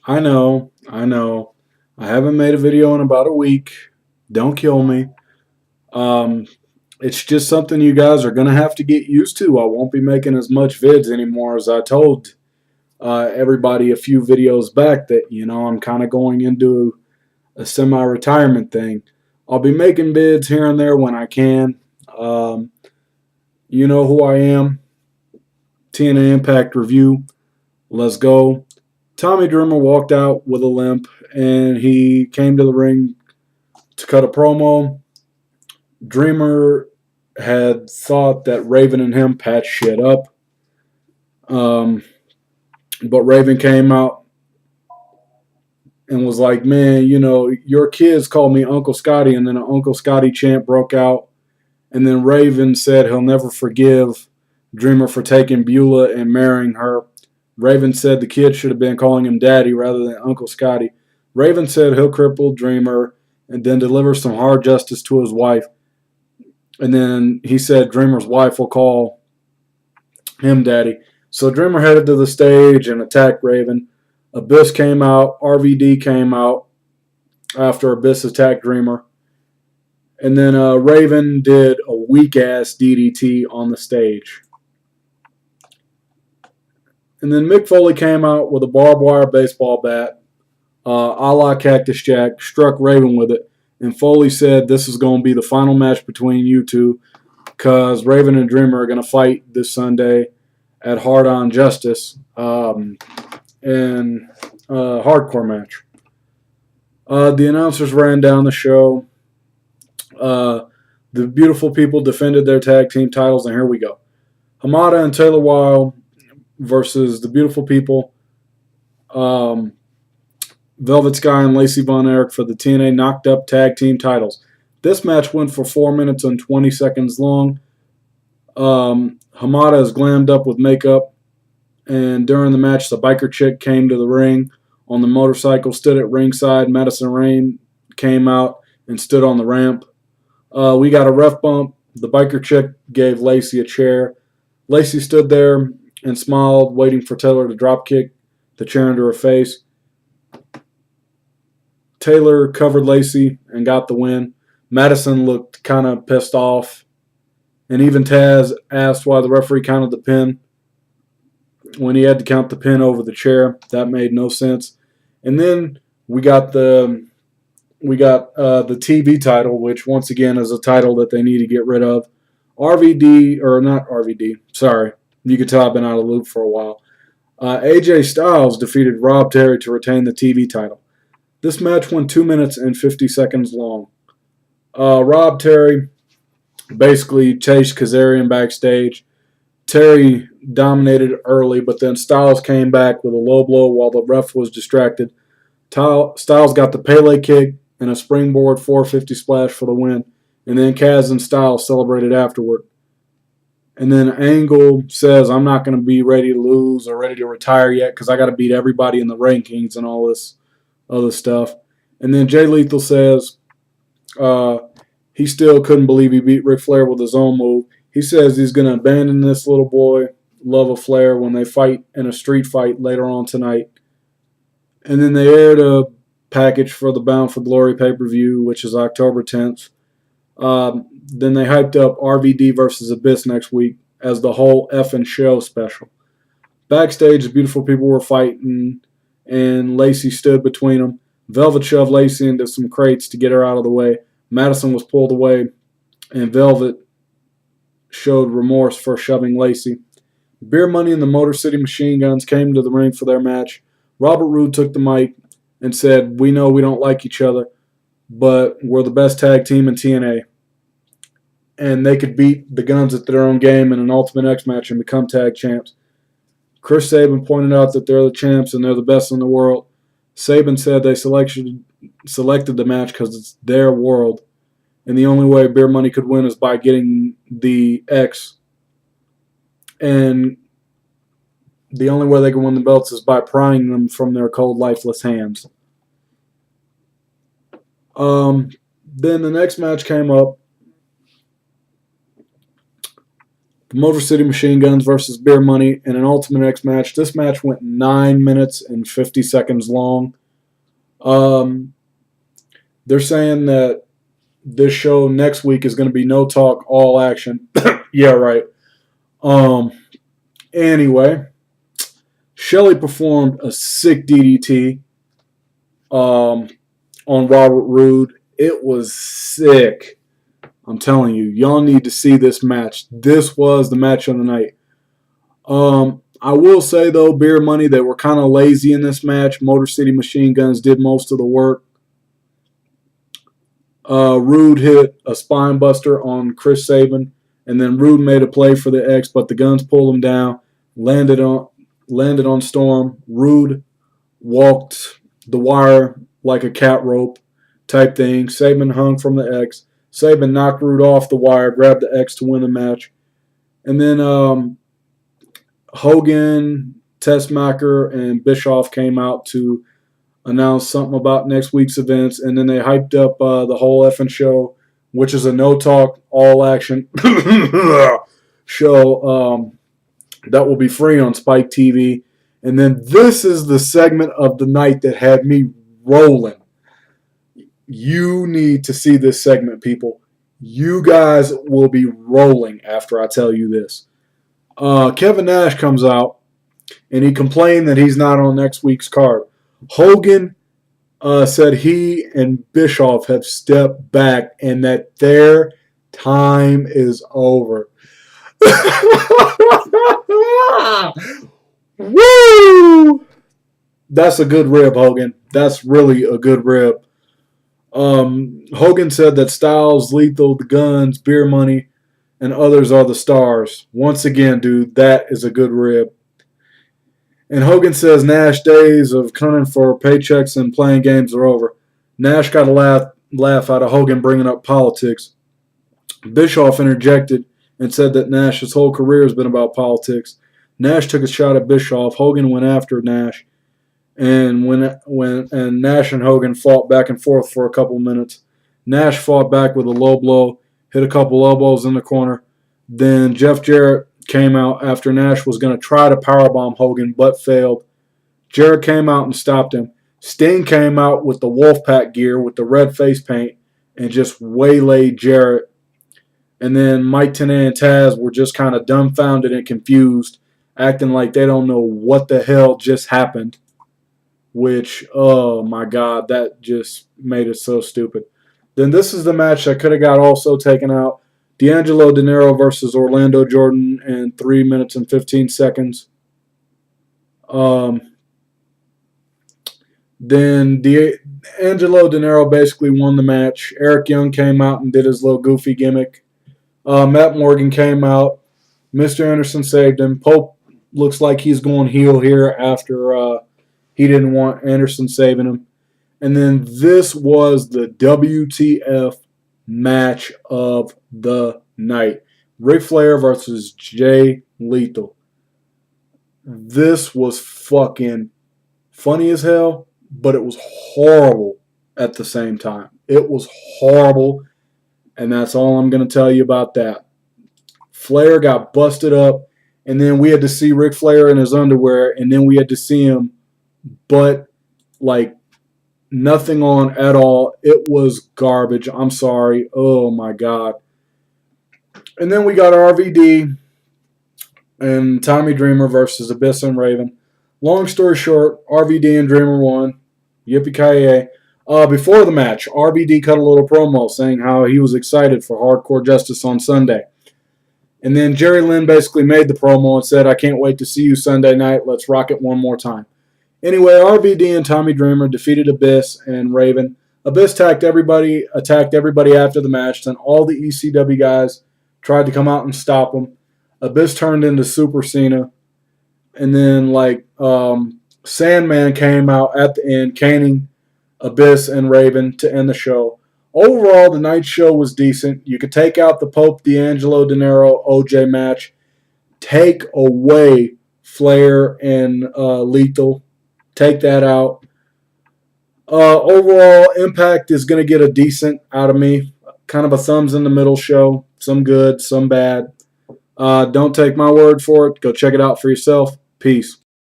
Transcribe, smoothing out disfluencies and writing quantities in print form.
I know, I know. I haven't made a video in about a week. Don't kill me. Um, it's just something you guys are gonna have to get used to. I won't be making as much vids anymore as I told everybody a few videos back that I'm kind of going into a semi-retirement thing. I'll be making vids here and there when I can. Um, you know who I am. TNA Impact review. Let's go. Tommy Dreamer walked out with a limp, and he came to the ring to cut a promo. Dreamer had thought that Raven and him patched shit up, um, but Raven came out and was like, "Man, your kids called me Uncle Scotty," and then an Uncle Scotty chant broke out, and then Raven said he'll never forgive Dreamer for taking Beulah and marrying her. Raven said the kid should have been calling him Daddy rather than Uncle Scotty. Raven said he'll cripple Dreamer and then deliver some hard justice to his wife. And then he said Dreamer's wife will call him Daddy. So Dreamer headed to the stage and attacked Raven. Abyss came out. RVD came out after Abyss attacked Dreamer. And then Raven did a weak ass DDT on the stage. And then Mick Foley came out with a barbed wire baseball bat, a la Cactus Jack, struck Raven with it. And Foley said this is going to be the final match between you two because Raven and Dreamer are going to fight this Sunday at Hard On Justice in a hardcore match. The announcers ran down the show. The beautiful people defended their tag team titles, and here we go. Hamada and Taylor Wilde versus the beautiful people. Velvet Sky and Lacey Von Erich for the TNA Knocked Up Tag Team titles. This match went for 4 minutes and 20 seconds long. Hamada is glammed up with makeup, and during the match, the biker chick came to the ring on the motorcycle, stood at ringside. Madison Rain came out and stood on the ramp. We got a ref bump. The biker chick gave Lacey a chair. Lacey stood there and smiled, waiting for Taylor to drop kick the chair into her face. Taylor covered Lacey and got the win. Madison looked kind of pissed off. And even Taz asked why the referee counted the pin when he had to count the pin over the chair. That made no sense. And then we got the TV title, which once again is a title that they need to get rid of. RVD, or not RVD, sorry. You could tell I've been out of the loop for a while. AJ Styles defeated Rob Terry to retain the TV title. This match went 2 minutes and 50 seconds long. Rob Terry basically chased Kazarian backstage. Terry dominated early, but then Styles came back with a low blow while the ref was distracted. Styles got the Pele kick and a springboard 450 splash for the win. And then Kaz and Styles celebrated afterward. And then Angle says, I'm not going to be ready to lose or ready to retire yet because I got to beat everybody in the rankings and all this other stuff. And then Jay Lethal says he still couldn't believe he beat Ric Flair with his own move. He says he's going to abandon this little boy, love of Flair, when they fight in a street fight later on tonight. And then they aired a package for the Bound for Glory pay-per-view, which is October 10th. Then they hyped up RVD versus Abyss next week as the whole effing show special. Backstage, the beautiful people were fighting, and Lacey stood between them. Velvet shoved Lacey into some crates to get her out of the way. Madison was pulled away, and Velvet showed remorse for shoving Lacey. Beer Money and the Motor City Machine Guns came to the ring for their match. Robert Roode took the mic and said, we know we don't like each other, but we're the best tag team in TNA. And they could beat the Guns at their own game in an Ultimate X match and become tag champs. Chris Sabin pointed out that they're the champs and they're the best in the world. Sabin said they selected the match because it's their world, and the only way Beer Money could win is by getting the X. And the only way they can win the belts is by prying them from their cold, lifeless hands. Then the next match came up. The Motor City Machine Guns versus Beer Money in an Ultimate X match. This match went 9 minutes and 50 seconds long. They're saying that this show next week is going to be no talk, all action. Yeah, right. Anyway, Shelley performed a sick DDT on Robert Roode. It was sick. I'm telling you, y'all need to see this match. This was the match of the night. I will say, though, Beer Money, they were kind of lazy in this match. Motor City Machine Guns did most of the work. Rude hit a spine buster on Chris Sabin, and then Rude made a play for the X, but the Guns pulled him down, landed on Storm. Rude walked the wire like a cat rope type thing. Sabin hung from the X. Sabin knocked Rude off the wire, grabbed the X to win the match. And then Hogan, Tessmacher, and Bischoff came out to announce something about next week's events, and then they hyped up the whole effing show, which is a no-talk, all-action show that will be free on Spike TV. And then this is the segment of the night that had me rolling. You need to see this segment, people. You guys will be rolling after I tell you this. Kevin Nash comes out, and he complained that he's not on next week's card. Hogan said he and Bischoff have stepped back and that their time is over. Woo! That's a good rib, Hogan. That's really a good rib. Hogan said that Styles, Lethal, the Guns, Beer Money, and others are the stars. Once again, dude, that is a good rib. And Hogan says Nash days of coming for paychecks and playing games are over. Nash got a laugh out of Hogan bringing up politics. Bischoff interjected and said that Nash's whole career has been about politics. Nash took a shot at Bischoff. Hogan went after Nash. And when Nash and Hogan fought back and forth for a couple minutes. Nash fought back with a low blow, hit a couple elbows in the corner. Then Jeff Jarrett came out after Nash was going to try to powerbomb Hogan but failed. Jarrett came out and stopped him. Sting came out with the Wolfpack gear with the red face paint and just waylaid Jarrett. And then Mike Tenay and Taz were just kind of dumbfounded and confused, acting like they don't know what the hell just happened. Which, oh my God, that just made it so stupid. Then this is the match that could have got also taken out. D'Angelo De Niro versus Orlando Jordan in 3 minutes and 15 seconds. Then D'Angelo De Niro basically won the match. Eric Young came out and did his little goofy gimmick. Matt Morgan came out. Mr. Anderson saved him. Pope looks like he's going heel here after he didn't want Anderson saving him. And then this was the WTF match of the night. Ric Flair versus Jay Lethal. This was fucking funny as hell, but it was horrible at the same time. It was horrible, and that's all I'm going to tell you about that. Flair got busted up, and then we had to see Ric Flair in his underwear, and then we had to see him, but like nothing on at all. It was garbage. I'm sorry. Oh my God. And then we got RVD and Tommy Dreamer versus Abyss and Raven. Long story short, RVD and Dreamer won. Yippee-ki-yay. Before the match, RVD cut a little promo saying how he was excited for Hardcore Justice on Sunday. And then Jerry Lynn basically made the promo and said, I can't wait to see you Sunday night. Let's rock it one more time. Anyway, RVD and Tommy Dreamer defeated Abyss and Raven. Abyss attacked everybody after the match. Then all the ECW guys tried to come out and stop him. Abyss turned into Super Cena. And then, Sandman came out at the end, caning Abyss and Raven to end the show. Overall, the night show was decent. You could take out the Pope, D'Angelo, De Niro, OJ match. Take away Flair and Lethal. Take that out. Overall, Impact is going to get a decent out of me. Kind of a thumbs in the middle show. Some good, some bad. Don't take my word for it. Go check it out for yourself. Peace.